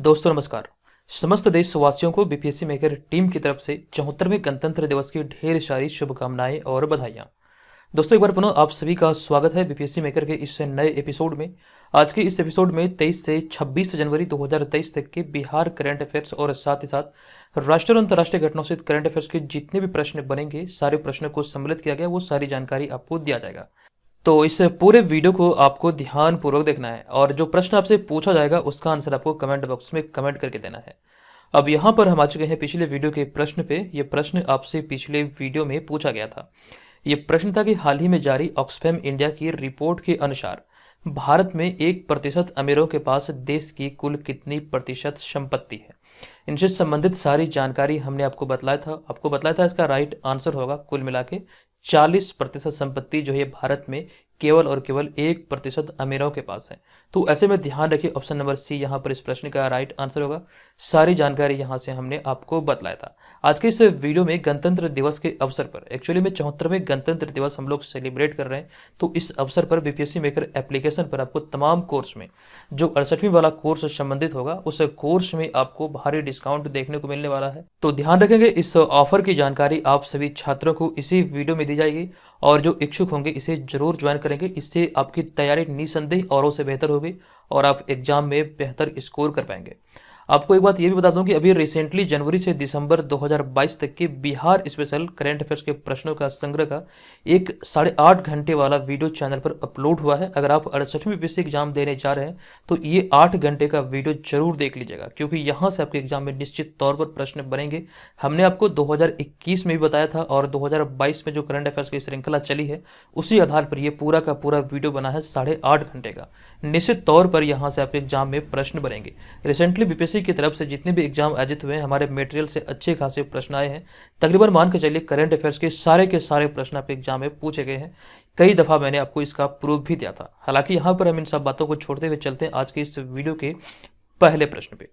दोस्तों नमस्कार। समस्त देशवासियों को बीपीएससी मेकर टीम की तरफ से 74वें गणतंत्र दिवस की ढेर सारी शुभकामनाएं और बधाइयां। दोस्तों एक बार पुनः आप सभी का स्वागत है बीपीएससी मेकर के इस नए एपिसोड में। आज के इस एपिसोड में 23 से 26 जनवरी 2023 तक के बिहार करंट अफेयर्स और साथ ही साथ राष्ट्रीय और अंतर्राष्ट्रीय घटनाओं से करंट अफेयर्स के जितने भी प्रश्न बनेंगे सारे प्रश्नों को सम्मिलित किया गया, वो सारी जानकारी आपको दिया जाएगा। तो इस पूरे वीडियो को आपको ध्यानपूर्वक देखना है और जो प्रश्न आपसे पूछा जाएगा उसका आंसर आपको कमेंट बॉक्स में कमेंट करके देना है। अब यहाँ पर हम आ चुके हैं पिछले वीडियो के प्रश्न पे। ये प्रश्न आपसे पिछले वीडियो में पूछा गया था। ये प्रश्न था कि हाल ही में जारी ऑक्सफैम इंडिया की रिपोर्ट के अनुसार भारत में 1% अमीरों के पास देश की कुल कितनी प्रतिशत संपत्ति है। इनसे संबंधित सारी जानकारी हमने आपको बताया था इसका राइट आंसर होगा कुल मिला के 40% संपत्ति जो है भारत में केवल और केवल 1% अमीरों के पास है। तो ऐसे में ध्यान रखिए ऑप्शन नंबर सी यहाँ पर इस प्रश्न का राइट आंसर होगा। सारी जानकारी यहाँ से हमने आपको बताया था। आज के इस वीडियो में गणतंत्र दिवस के अवसर पर एक्चुअली में 74वें गणतंत्र दिवस हम लोग सेलिब्रेट कर रहे हैं। तो इस अवसर पर बीपीएससी मेकर एप्लीकेशन पर आपको तमाम कोर्स में जो 68वीं वाला कोर्स संबंधित होगा उस कोर्स में आपको भारी डिस्काउंट देखने को मिलने वाला है। तो ध्यान रखेंगे इस ऑफर की जानकारी आप सभी छात्रों को इसी वीडियो में दी जाएगी और जो इच्छुक होंगे इसे जरूर ज्वाइन करेंगे। इससे आपकी तैयारी निसंदेह औरों से बेहतर होगी और आप एग्जाम में बेहतर स्कोर कर पाएंगे। आपको एक बात यह भी बता दूं कि अभी रिसेंटली जनवरी से दिसंबर 2022 तक के बिहार स्पेशल करंट अफेयर्स के प्रश्नों का संग्रह का एक 8.5 घंटे वाला वीडियो चैनल पर अपलोड हुआ है। अगर आप 68वीं बीपीएससी एग्जाम देने जा रहे हैं तो ये 8 घंटे का वीडियो जरूर देख लीजिएगा, क्योंकि यहाँ से आपके एग्जाम में निश्चित तौर पर प्रश्न बनेंगे। हमने आपको 2021 में भी बताया था और 2022 में जो करंट अफेयर्स की श्रृंखला चली है उसी आधार पर यह पूरा का पूरा वीडियो बना है 8.5 घंटे का। निश्चित तौर पर यहाँ से आपके एग्जाम में प्रश्न बनेंगे। रिसेंटली बीपीएससी की तरफ से जितने भी एग्जाम आयोजित हुए हैं हमारे मटेरियल से अच्छे खासे प्रश्न आए हैं। तकरीबन मान के चलिए करंट अफेयर्स के सारे प्रश्न आपके एग्जाम में पूछे गए हैं। कई दफा मैंने आपको इसका प्रूफ भी दिया था। हालांकि यहाँ पर हम इन सब बातों को छोड़ते हुए चलते हैं आज के इस वीडियो के पहले प्रश्न पे।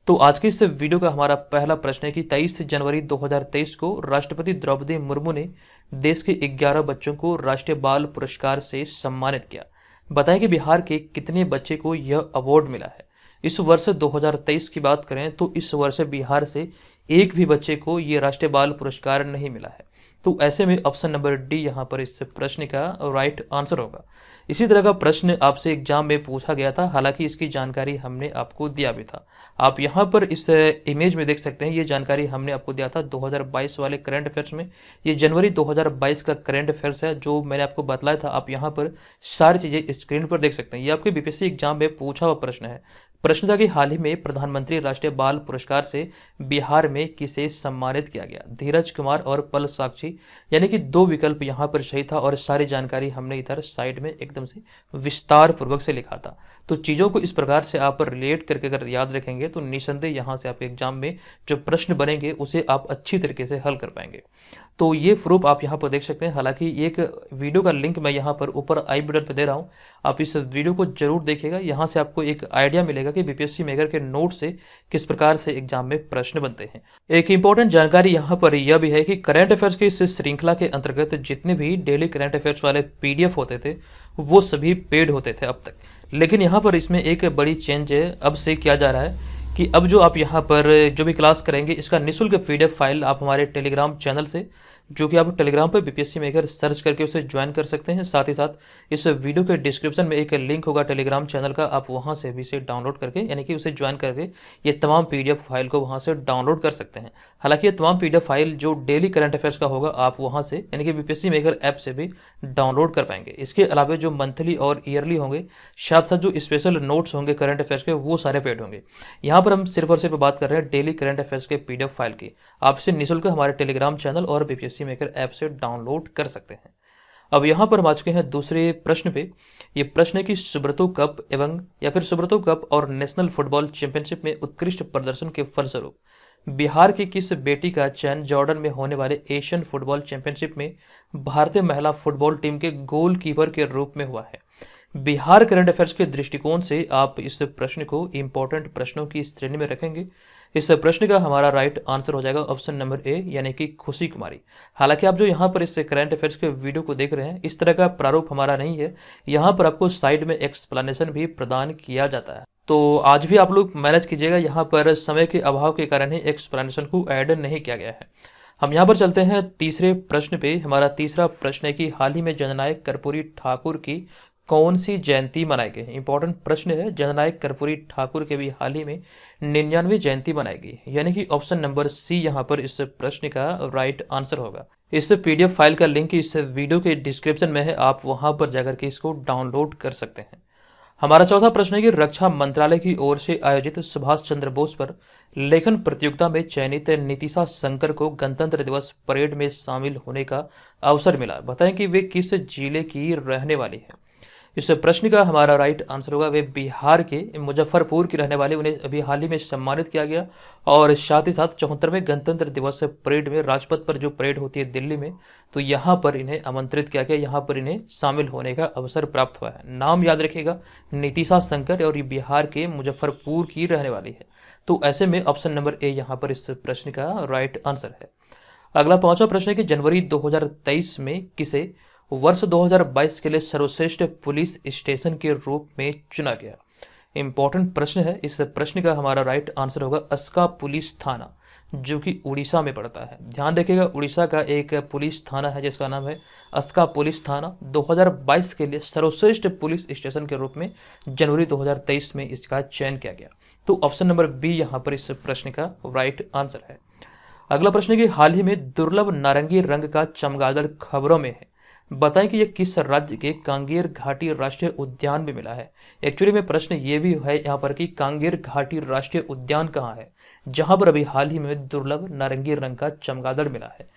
तो आज के इस वीडियो का हमारा पहला प्रश्न है कि 23 जनवरी 2023 को राष्ट्रपति द्रौपदी मुर्मू ने देश के 11 बच्चों को राष्ट्रीय बाल पुरस्कार से सम्मानित किया। बताएं कि बिहार के कितने बच्चे को यह अवार्ड मिला है। इस वर्ष 2023 की बात करें तो इस वर्ष बिहार से एक भी बच्चे को यह राष्ट्रीय बाल पुरस्कार नहीं मिला है। तो ऐसे में ऑप्शन नंबर डी यहाँ पर इस प्रश्न का राइट आंसर होगा। इसी तरह का प्रश्न आपसे एग्जाम में पूछा गया था, हालांकि इसकी जानकारी हमने आपको दिया भी था। आप यहाँ पर इस इमेज में देख सकते हैं, ये जानकारी हमने आपको दिया था 2022 वाले करंट अफेयर्स में। ये जनवरी 2022 का करंट अफेयर्स है जो मैंने आपको बताया था। आप यहाँ पर सारी चीजें स्क्रीन पर देख सकते हैं। ये आपके बीपीएससी एग्जाम में पूछा हुआ प्रश्न है। प्रश्न था कि हाल ही में प्रधानमंत्री राष्ट्रीय बाल पुरस्कार से बिहार में किसे सम्मानित किया गया, धीरज कुमार और पल साक्षी, यानी कि 2 विकल्प यहाँ पर सही था और सारी जानकारी हमने इधर साइड में एकदम से विस्तार पूर्वक से लिखा था। तो चीज़ों को इस प्रकार से आप रिलेट करके अगर याद रखेंगे तो निसंदेह यहाँ से आपके एग्जाम में जो प्रश्न बनेंगे उसे आप अच्छी तरीके से हल कर पाएंगे। तो ये प्रूफ आप यहाँ पर देख सकते हैं। हालांकि एक वीडियो का लिंक मैं यहाँ पर ऊपर आई बटन पर दे रहा हूँ, आप इस वीडियो को जरूर देखिएगा। यहाँ से आपको एक आइडिया मिलेगा कि बीपीएससी मेकर के नोट से किस प्रकार से एग्जाम में प्रश्न बनते हैं। एक इंपॉर्टेंट जानकारी यहाँ पर यह भी है कि करंट अफेयर्स की इस श्रृंखला के अंतर्गत जितने भी डेली करंट अफेयर्स वाले पीडीएफ होते थे वो सभी पेड होते थे अब तक। लेकिन यहाँ पर इसमें एक बड़ी चेंज है अब से किया जा रहा है कि अब जो आप यहाँ पर जो भी क्लास करेंगे इसका निःशुल्क पीडीएफ फाइल आप हमारे टेलीग्राम चैनल से, जो कि आप टेलीग्राम पर बीपीएससी मेकर सर्च करके उसे ज्वाइन कर सकते हैं। साथ ही साथ इस वीडियो के डिस्क्रिप्शन में एक लिंक होगा टेलीग्राम चैनल का, आप वहां से भी इसे डाउनलोड करके यानी कि उसे ज्वाइन करके ये तमाम पीडीएफ फाइल को वहां से डाउनलोड कर सकते हैं। हालांकि ये तमाम पीडीएफ फाइल जो डेली करंट अफेयर्स का होगा आप वहां से यानी कि बीपीएससी मेकर ऐप से भी डाउनलोड कर पाएंगे। इसके अलावा जो मंथली और ईयरली होंगे, साथ साथ जो स्पेशल नोट्स होंगे करंट अफेयर्स के, वो सारे पेड होंगे। यहाँ पर हम सिर्फ और सिर्फ बात कर रहे हैं डेली करंट अफेयर्स के पीडीएफ फाइल की। आप इसे निःशुल्क हमारे टेलीग्राम चैनल और बीपीएससी मेकर ऐप से डाउनलोड कर सकते हैं। अब यहाँ पर हम आ चुके हैं दूसरे प्रश्न पे। ये प्रश्न है कि सुब्रतो कप सुब्रतो कप और नेशनल फुटबॉल चैंपियनशिप में उत्कृष्ट प्रदर्शन के फलस्वरूप बिहार की किस बेटी का चयन जॉर्डन में होने वाले एशियन फुटबॉल चैंपियनशिप में भारतीय महिला फुटबॉल टीम के गोलकीपर के रूप में हुआ है। बिहार करंट अफेयर्स के दृष्टिकोण से आप इस प्रश्न को इंपॉर्टेंट प्रश्नों की श्रेणी में रखेंगे। इस प्रश्न का हमारा राइट आंसर हो जाएगा ऑप्शन नंबर ए, यानी कि खुशी कुमारी। हालांकि आप जो यहाँ पर इस करंट अफेयर्स के वीडियो को देख रहे हैं इस तरह का प्रारूप हमारा नहीं है। यहाँ पर आपको साइड में एक्सप्लेनेशन भी प्रदान किया जाता है। तो आज भी आप लोग मैनेज कीजिएगा, यहाँ पर समय के अभाव के कारण ही एक्सप्लेनेशन को ऐड नहीं किया गया है। हम यहाँ पर चलते हैं तीसरे प्रश्न पे। हमारा तीसरा प्रश्न है कि हाल ही में जननायक कर्पूरी ठाकुर की कौन सी जयंती मनाई गई। इंपॉर्टेंट प्रश्न है, जननायक कर्पूरी ठाकुर के भी हाल ही में 99वीं जयंती मनाई गई, यानी कि ऑप्शन नंबर सी यहाँ पर इस प्रश्न का राइट आंसर होगा। इस पीडीएफ फाइल का लिंक इस वीडियो के डिस्क्रिप्शन में है, आप वहां पर जाकर के इसको डाउनलोड कर सकते हैं। हमारा चौथा प्रश्न है कि रक्षा मंत्रालय की ओर से आयोजित सुभाष चंद्र बोस पर लेखन प्रतियोगिता में चयनित नीतिशा शंकर को गणतंत्र दिवस परेड में शामिल होने का अवसर मिला। बताएं कि वे किस जिले की रहने वाली है। इस प्रश्न का हमारा राइट आंसर होगा वे बिहार के मुजफ्फरपुर की रहने वाले, उन्हें अभी हाल ही में सम्मानित किया गया और साथ ही साथ 74वें गणतंत्र दिवस परेड में राजपथ पर जो परेड होती है दिल्ली में, तो यहाँ पर इन्हें आमंत्रित किया गया, यहाँ पर इन्हें शामिल होने का अवसर प्राप्त हुआ है। नाम याद रखिएगा, नीतिशा शंकर, और ये बिहार के मुजफ्फरपुर की रहने वाली है। तो ऐसे में ऑप्शन नंबर ए यहाँ पर इस प्रश्न का राइट आंसर है। अगला पांचवा प्रश्न है कि जनवरी 2023 में किसे वर्ष 2022 के लिए सर्वश्रेष्ठ पुलिस स्टेशन के रूप में चुना गया। इंपॉर्टेंट प्रश्न है, इस प्रश्न का हमारा राइट आंसर होगा अस्का पुलिस थाना, जो कि उड़ीसा में पड़ता है। ध्यान रखिएगा, उड़ीसा का एक पुलिस थाना है जिसका नाम है अस्का पुलिस थाना। 2022 के लिए सर्वश्रेष्ठ पुलिस स्टेशन के रूप में जनवरी 2023 में इसका चयन किया गया। तो ऑप्शन नंबर बी यहाँ पर इस प्रश्न का राइट आंसर है। अगला प्रश्न है कि हाल ही में दुर्लभ नारंगी रंग का चमगादड़ खबरों में है। बताएं कि यह किस राज्य के कांगेर घाटी राष्ट्रीय उद्यान में मिला है। एक्चुअली में प्रश्न ये भी है यहाँ पर कि कांगेर घाटी राष्ट्रीय उद्यान कहाँ है, जहां पर अभी हाल ही में दुर्लभ नारंगी रंग का चमगादड़ मिला है।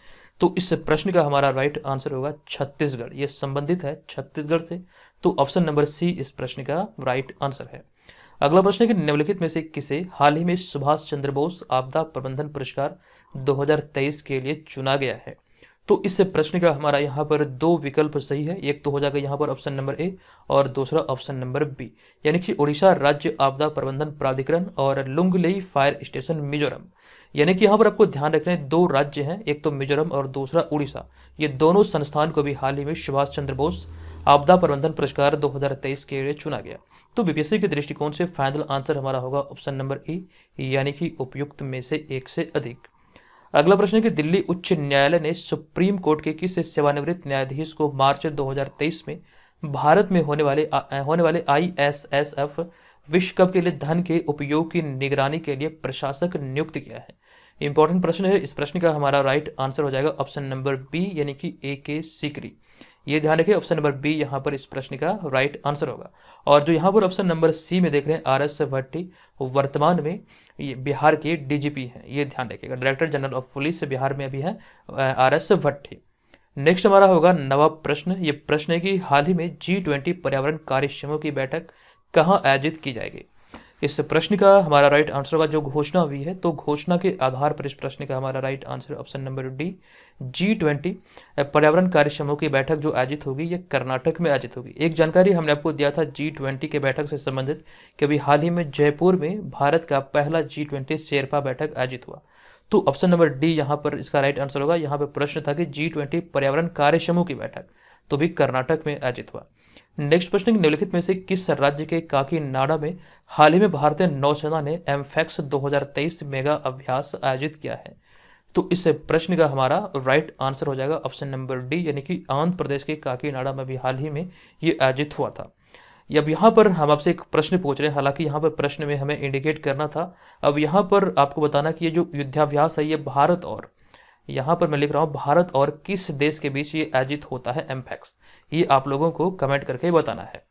तो इस प्रश्न का हमारा राइट आंसर होगा छत्तीसगढ़, ये संबंधित है छत्तीसगढ़ से। तो ऑप्शन नंबर सी इस प्रश्न का राइट आंसर है। अगला प्रश्न है कि निम्नलिखित में से किसे हाल ही में सुभाष चंद्र बोस आपदा प्रबंधन पुरस्कार 2023 के लिए चुना गया है। तो इस प्रश्न का हमारा यहाँ पर दो विकल्प सही है, एक तो हो जाएगा यहाँ पर ऑप्शन नंबर ए और दूसरा ऑप्शन नंबर बी, यानी कि उड़ीसा राज्य आपदा प्रबंधन प्राधिकरण और लुंगलेई फायर स्टेशन मिजोरम। यानी कि यहाँ पर आपको ध्यान रखना है, दो राज्य हैं, एक तो मिजोरम और दूसरा उड़ीसा। ये दोनों संस्थान को भी हाल ही में सुभाष चंद्र बोस आपदा प्रबंधन पुरस्कार 2023 के लिए चुना गया। तो बीपीएससी के दृष्टिकोण से फाइनल आंसर हमारा होगा ऑप्शन नंबर ए, यानी कि उपयुक्त में से एक से अधिक। अगला प्रश्न है कि दिल्ली उच्च न्यायालय ने सुप्रीम कोर्ट के किस सेवानिवृत्त न्यायाधीश को मार्च 2023 में भारत में होने वाले ISSF विश्व कप के लिए धन के उपयोग की निगरानी के लिए प्रशासक नियुक्त किया है। इंपॉर्टेंट प्रश्न है, इस प्रश्न का हमारा राइट आंसर हो जाएगा ऑप्शन नंबर बी, यानी कि AK सीकरी। ये ध्यान रखिए, ऑप्शन नंबर बी यहाँ पर इस प्रश्न का राइट आंसर होगा। और जो यहाँ पर ऑप्शन नंबर सी में देख रहे हैं RS भट्टी, वर्तमान में ये बिहार के DGP हैं, ये ध्यान रखिएगा, director general of police Bihar में अभी है RS भट्टी। नेक्स्ट हमारा होगा नवा प्रश्न। ये प्रश्न है कि हाल ही में G20 पर्यावरण कार्य समूह की बैठक कहाँ आयोजित की जाएगी। इस प्रश्न का हमारा राइट आंसर होगा जो घोषणा हुई है, तो घोषणा के आधार पर इस प्रश्न का हमारा right answer option number D, G20 पर्यावरण कार्य समूह की बैठक जो आयोजित होगी ये कर्नाटक में आयोजित होगी। एक जानकारी हमने आपको दिया था G20 के बैठक से संबंधित कि अभी हाल ही में जयपुर में भारत का पहला G20 शेरपा बैठक आयोजित हुआ। तो ऑप्शन नंबर डी यहाँ पर इसका राइट आंसर होगा। यहाँ पर प्रश्न था कि G20 पर्यावरण कार्य समूह की बैठक तो भी कर्नाटक में आयोजित हुआ। नेक्स्ट प्रश्न, निम्नलिखित में से किस राज्य के काकीनाडा में हाल ही में भारतीय नौसेना ने एमफैक्स 2023 मेगा अभ्यास आयोजित किया है। तो इस प्रश्न का हमारा राइट आंसर हो जाएगा ऑप्शन नंबर डी, यानी कि आंध्र प्रदेश के काकीनाडा में भी हाल ही में ये आयोजित हुआ था। अब यहाँ पर हम आपसे एक प्रश्न पूछ रहे हैं, हालांकि यहाँ पर प्रश्न में हमें इंडिकेट करना था, अब यहाँ पर आपको बताना कि ये जो युद्धाभ्यास है ये भारत और, यहाँ पर मैं लिख रहा हूँ भारत और किस देश के बीच ये आयोजित होता है एमपैक्स, ये आप लोगों को कमेंट करके बताना है।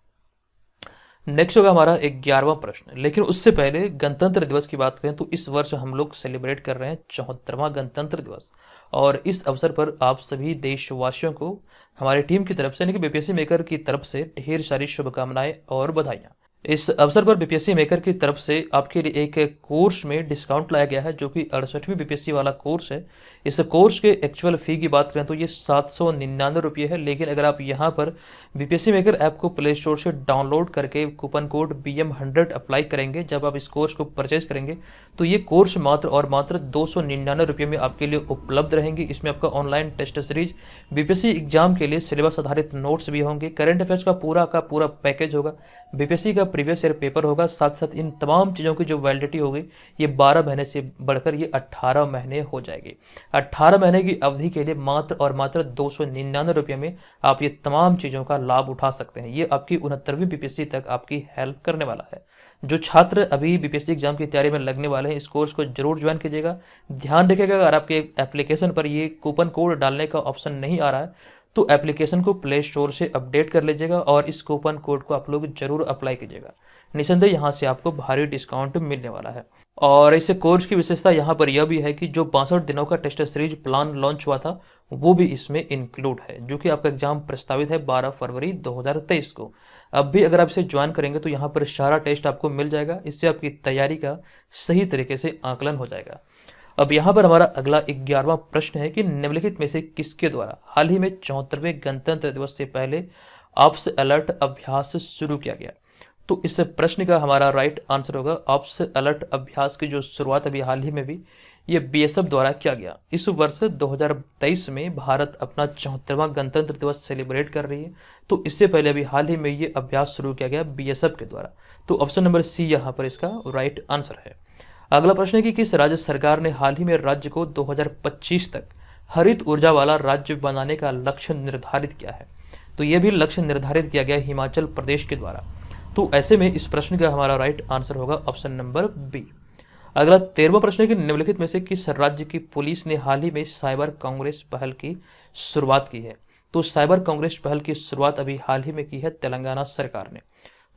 नेक्स्ट होगा हमारा 11वां प्रश्न, लेकिन उससे पहले गणतंत्र दिवस की बात करें तो इस वर्ष हम लोग सेलिब्रेट कर रहे हैं 74वां गणतंत्र दिवस, और इस अवसर पर आप सभी देशवासियों को हमारी टीम की तरफ से यानी कि बीपीएससी मेकर की तरफ से ढेर सारी शुभकामनाएं और बधाइयाँ। इस अवसर पर बीपीएससी मेकर की तरफ से आपके लिए एक कोर्स में डिस्काउंट लाया गया है जो कि 68वीं बीपीएससी वाला कोर्स है। इस कोर्स के एक्चुअल फ़ी की बात करें तो ये 799 है, लेकिन अगर आप यहाँ पर बीपीएससी मेकर ऐप को प्ले स्टोर से डाउनलोड करके कूपन कोड BM100 अप्लाई करेंगे, जब आप इस कोर्स को परचेज करेंगे तो ये कोर्स मात्र और मात्र 299 में आपके लिए उपलब्ध रहेंगी। इसमें आपका online test series, BPSC exam के लिए सिलेबस आधारित नोट्स भी होंगे, करंट अफेयर्स का पूरा पैकेज होगा, बीपीएससी का प्रीवियस ईयर पेपर होगा, साथ साथ इन तमाम चीज़ों की जो वैलिडिटी होगी ये 12 महीने से बढ़कर ये 18 महीने हो जाएगी। 18 महीने की अवधि के लिए मात्र और मात्र 299 में आप ये तमाम चीज़ों का लाभ उठा सकते हैं। ये आपकी 69वीं बीपीएससी तक आपकी हेल्प करने वाला है। जो छात्र अभी बीपीएससी एग्जाम की तैयारी में लगने वाले हैं, इस कोर्स को जरूर ज्वाइन कीजिएगा। ध्यान रखिएगा, अगर आपके एप्लीकेशन पर ये कूपन कोड डालने का ऑप्शन नहीं आ रहा है तो एप्लीकेशन को प्ले स्टोर से अपडेट कर लीजिएगा और इस कूपन कोड को आप लोग जरूर अप्लाई कीजिएगा। निसंदेह यहाँ से आपको भारी डिस्काउंट मिलने वाला है। और इस कोर्स की विशेषता यहाँ पर यह भी है कि जो 62 दिनों का टेस्ट सीरीज प्लान लॉन्च हुआ था वो भी इसमें इंक्लूड है, जो कि आपका एग्जाम प्रस्तावित है 12 फरवरी 2023 को। अब भी अगर आप इसे ज्वाइन करेंगे तो यहाँ पर सारा टेस्ट आपको मिल जाएगा, इससे आपकी तैयारी का सही तरीके से आकलन हो जाएगा। अब यहाँ पर हमारा अगला 11वां प्रश्न है कि निम्नलिखित में से किसके द्वारा हाल ही में 74वें गणतंत्र दिवस से पहले ऑप्स अलर्ट अभ्यास शुरू किया गया? तो इस प्रश्न का हमारा राइट आंसर होगा ऑप्स अलर्ट अभ्यास की जो शुरुआत अभी हाल ही में भी ये बीएसएफ द्वारा किया गया। इस वर्ष 2023 में भारत अपना 74वां गणतंत्र दिवस सेलिब्रेट कर रही है, तो इससे पहले अभी हाल ही में ये अभ्यास शुरू किया गया बीएसएफ के द्वारा। तो ऑप्शन नंबर सी यहाँ पर इसका राइट आंसर है। अगला प्रश्न है कि किस राज्य सरकार ने हाल ही में राज्य को 2025 तक हरित ऊर्जा वाला राज्य बनाने का लक्ष्य निर्धारित किया है? तो यह भी लक्ष्य निर्धारित किया गया हिमाचल प्रदेश के द्वारा। तो ऐसे में इस प्रश्न का हमारा राइट आंसर होगा ऑप्शन नंबर बी। अगला 13वां प्रश्न है कि निम्नलिखित में से किस राज्य की पुलिस ने हाल ही में साइबर कांग्रेस पहल की शुरुआत की है? तो साइबर कांग्रेस पहल की शुरुआत अभी हाल ही में की है तेलंगाना सरकार ने।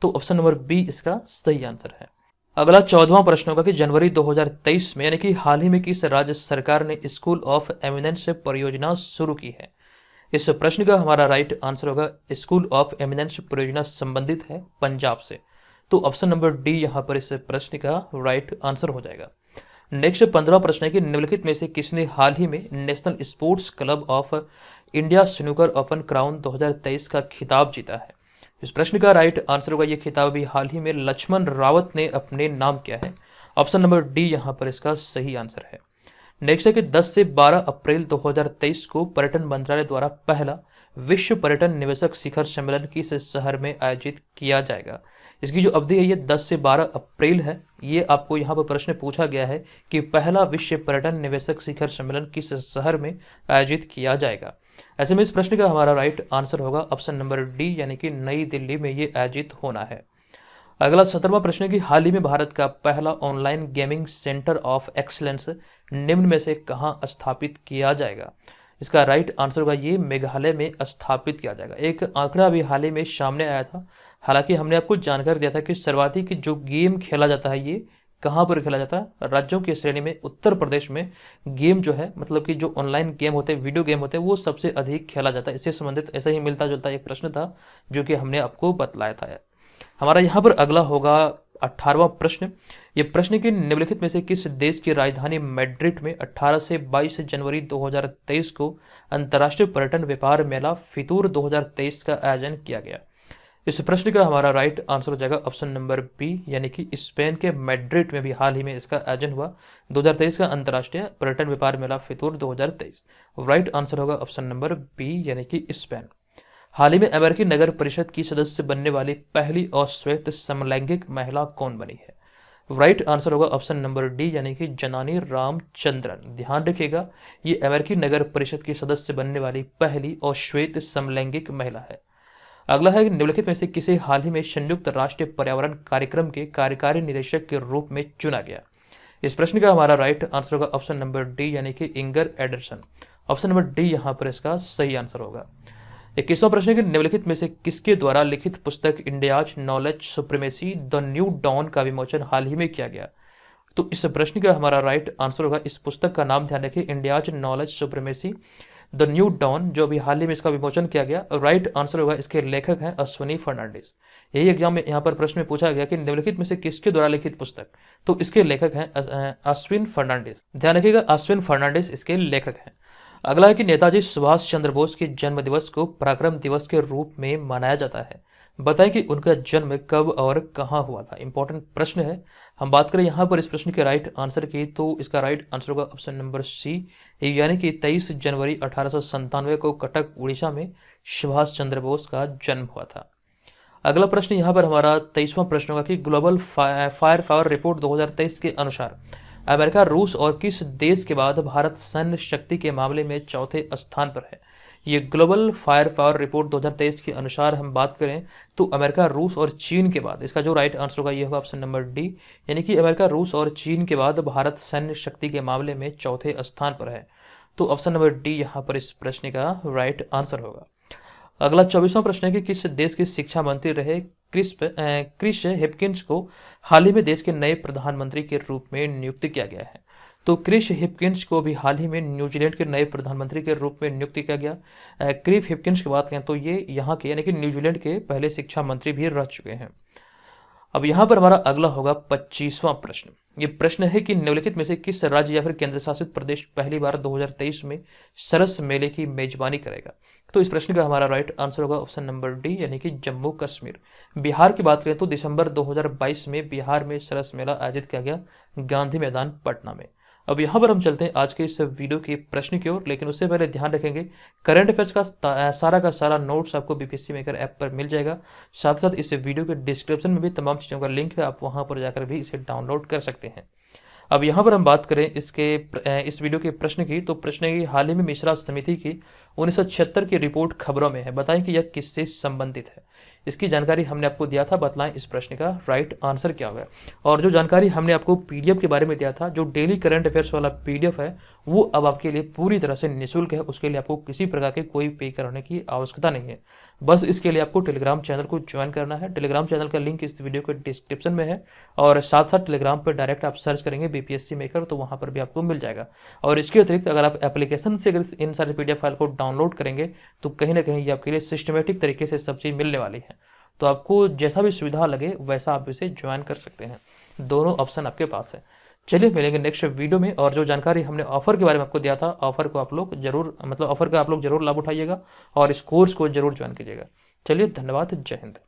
तो ऑप्शन नंबर बी इसका सही आंसर है। अगला 14वां प्रश्न होगा कि जनवरी 2023 में यानी कि हाल ही में किस राज्य सरकार ने स्कूल ऑफ एमिनेंस परियोजना शुरू की है? इस प्रश्न का हमारा राइट आंसर होगा स्कूल ऑफ एमिनेंस परियोजना संबंधित है पंजाब से। तो ऑप्शन नंबर डी यहाँ पर इस प्रश्न का राइट आंसर हो जाएगा। नेक्स्ट 15वां प्रश्न है कि निम्नलिखित में से किसने हाल ही में national sports club of India snooker open crown 2023 का खिताब जीता है? इस प्रश्न का राइट आंसर होगा ये खिताब भी हाल ही में लक्ष्मण रावत ने अपने नाम किया है। ऑप्शन नंबर डी यहाँ पर इसका सही आंसर है। नेक्स्ट है कि 10 से 12 अप्रैल 2023 को पर्यटन मंत्रालय द्वारा पहला विश्व पर्यटन निवेशक शिखर सम्मेलन किस शहर में आयोजित किया जाएगा? इसकी जो अवधि है ये 10 से 12 अप्रैल है। ये आपको यहाँ पर प्रश्न पूछा गया है कि पहला विश्व पर्यटन निवेशक शिखर सम्मेलन किस शहर में आयोजित किया जाएगा। ऐसे में इस प्रश्न का हमारा राइट आंसर होगा ऑप्शन नंबर डी यानी कि नई दिल्ली में ये आयोजित होना है। अगला 17वां प्रश्न है कि हाल ही में भारत का पहला online gaming centre of excellence निम्न में से कहाँ स्थापित किया जाएगा? इसका राइट आंसर होगा ये मेघालय में स्थापित किया जाएगा। एक आंकड़ा अभी हाल ही में सामने आया था, हालांकि हमने आपको जानकारी दिया था कि सर्वाधिक जो गेम खेला जाता है ये कहाँ पर खेला जाता है? राज्यों की श्रेणी में उत्तर प्रदेश में गेम जो है मतलब कि जो ऑनलाइन गेम होते हैं, वीडियो गेम होते हैं, वो सबसे अधिक खेला जाता है। इससे संबंधित ऐसा ही मिलता जुलता एक प्रश्न था जो कि हमने आपको बतलाया था। हमारा यहाँ पर अगला होगा 18वां प्रश्न। ये प्रश्न की निम्नलिखित में से किस देश की राजधानी मैड्रिड में 18 से 22 जनवरी 2023 को अंतर्राष्ट्रीय पर्यटन व्यापार मेला फितूर 2023 का आयोजन किया गया? इस प्रश्न का हमारा राइट आंसर हो जाएगा ऑप्शन नंबर बी यानी कि स्पेन के मैड्रिड में भी हाल ही में इसका आयोजन हुआ 2023 का अंतर्राष्ट्रीय पर्यटन व्यापार मेला फितूर 2023। राइट आंसर होगा ऑप्शन नंबर बी यानी कि स्पेन। हाल ही में अमेरिकी नगर परिषद की सदस्य बनने वाली पहली और श्वेत समलैंगिक महिला कौन बनी है? राइट आंसर होगा ऑप्शन नंबर डी यानी कि जनानी रामचंद्रन। ध्यान रखिएगा ये अमेरिकी नगर परिषद की सदस्य बनने वाली पहली और श्वेत समलैंगिक महिला है। अगला है कि निम्नलिखित में से किसे हाल ही में संयुक्त राष्ट्र पर्यावरण कार्यक्रम के कार्यकारी निदेशक के रूप में चुना गया? इस प्रश्न का हमारा राइट आंसर होगा ऑप्शन नंबर डी यानी कि Inger Anderson. Option number D यहाँ पर इसका सही आंसर होगा। 21वां प्रश्न कि निम्नलिखित में से किसके द्वारा लिखित पुस्तक India's knowledge supremacy the new dawn का विमोचन हाल ही में किया गया? तो इस प्रश्न का हमारा राइट आंसर होगा, इस पुस्तक का नाम ध्यान रखिए, India's knowledge supremacy the new dawn, जो अभी हाल ही में इसका विमोचन किया गया। राइट आंसर होगा, इसके लेखक हैं अश्विनी फर्नांडिस। यही एग्जाम में यहाँ पर प्रश्न में पूछा गया कि निम्नलिखित में से किसके द्वारा लिखित पुस्तक, तो इसके लेखक हैं अश्विन फर्नांडिस। ध्यान रखिएगा, अश्विन फर्नांडिस इसके लेखक हैं। अगला है कि नेताजी सुभाष चंद्र बोस के जन्म दिवस को पराक्रम दिवस के रूप में मनाया जाता है। बताएं कि उनका जन्म कब और कहां हुआ था। इंपॉर्टेंट प्रश्न है। हम बात करें यहां पर इस प्रश्न के राइट आंसर की, तो इसका राइट आंसर होगा ऑप्शन नंबर सी, यानी कि 23 जनवरी 1897 को कटक उड़ीसा में सुभाष चंद्र बोस का जन्म हुआ था। अगला प्रश्न यहाँ पर हमारा 23वां प्रश्न होगा कि ग्लोबल फायर पावर रिपोर्ट 2023 के अनुसार अमेरिका, रूस और किस देश के बाद भारत सैन्य शक्ति के मामले में चौथे स्थान पर है। ये ग्लोबल फायर पावर रिपोर्ट 2023 के अनुसार हम बात करें तो अमेरिका, रूस और चीन के बाद इसका जो राइट आंसर होगा ये होगा ऑप्शन नंबर डी, यानी कि अमेरिका, रूस और चीन के बाद भारत सैन्य शक्ति के मामले में चौथे स्थान पर है। तो ऑप्शन नंबर डी यहाँ पर इस प्रश्न का राइट आंसर होगा। अगला 24वां प्रश्न है कि किस देश के शिक्षा मंत्री रहे क्रिस हिपकिंस को हाल ही में देश के नए प्रधानमंत्री के रूप में नियुक्त किया गया है। तो क्रिस हिपकिंस को भी हाल ही में न्यूजीलैंड के नए प्रधानमंत्री के रूप में नियुक्त किया गया। क्रिस हिपकिंस की बात करें तो ये यहाँ के यानी कि न्यूजीलैंड के पहले शिक्षा मंत्री भी रह चुके हैं। अब यहाँ पर हमारा अगला होगा 25वां प्रश्न। ये प्रश्न है कि निम्नलिखित में से किस राज्य या फिर केंद्र शासित प्रदेश पहली बार 2023 में सरस मेले की मेजबानी करेगा। तो इस प्रश्न का हमारा राइट आंसर होगा ऑप्शन नंबर डी, यानी कि जम्मू कश्मीर। बिहार की बात करें तो दिसंबर 2022 में बिहार में सरस मेला आयोजित किया गया गांधी मैदान पटना में। अब यहाँ पर हम चलते हैं आज के इस वीडियो के प्रश्न की ओर, लेकिन उससे पहले ध्यान रखेंगे करंट अफेयर्स का सारा नोट्स आपको बीपीएससी मेकर ऐप पर मिल जाएगा। साथ साथ इस वीडियो के डिस्क्रिप्शन में भी तमाम चीज़ों का लिंक है, आप वहाँ पर जाकर भी इसे डाउनलोड कर सकते हैं। अब यहाँ पर हम बात करें इस वीडियो के प्रश्न की, तो प्रश्न है कि हाल ही में मिश्रा समिति की 1976 की रिपोर्ट खबरों में है, बताएं कि यह किससे संबंधित है। इसकी जानकारी हमने आपको दिया था, बतलाएं इस प्रश्न का राइट आंसर क्या होगा। और जो जानकारी हमने आपको पीडीएफ के बारे में दिया था, जो डेली करंट अफेयर्स वाला पीडीएफ है, वो अब आपके लिए पूरी तरह से निःशुल्क है। उसके लिए आपको किसी प्रकार के कोई पे करने की आवश्यकता नहीं है। बस इसके लिए आपको टेलीग्राम चैनल को ज्वाइन करना है। टेलीग्राम चैनल का लिंक इस वीडियो के डिस्क्रिप्शन में है, और साथ साथ टेलीग्राम पर डायरेक्ट आप सर्च करेंगे बीपीएससी मेकर, तो वहाँ पर भी आपको मिल जाएगा। और इसके अतिरिक्त अगर आप एप्लीकेशन से अगर इन सारे पीडीएफ फाइल को डाउनलोड करेंगे तो कहीं ना कहीं ये आपके लिए सिस्टमेटिक तरीके से सब चीज़ मिलने वाली है। तो आपको जैसा भी सुविधा लगे वैसा आप इसे ज्वाइन कर सकते हैं। दोनों ऑप्शन आपके पास है। चलिए मिलेंगे नेक्स्ट वीडियो में। और जो जानकारी हमने ऑफर के बारे में आपको दिया था, ऑफर को आप लोग जरूर ऑफर का आप लोग जरूर लाभ उठाइएगा और इस कोर्स को जरूर ज्वाइन कीजिएगा। चलिए, धन्यवाद, जय हिंद।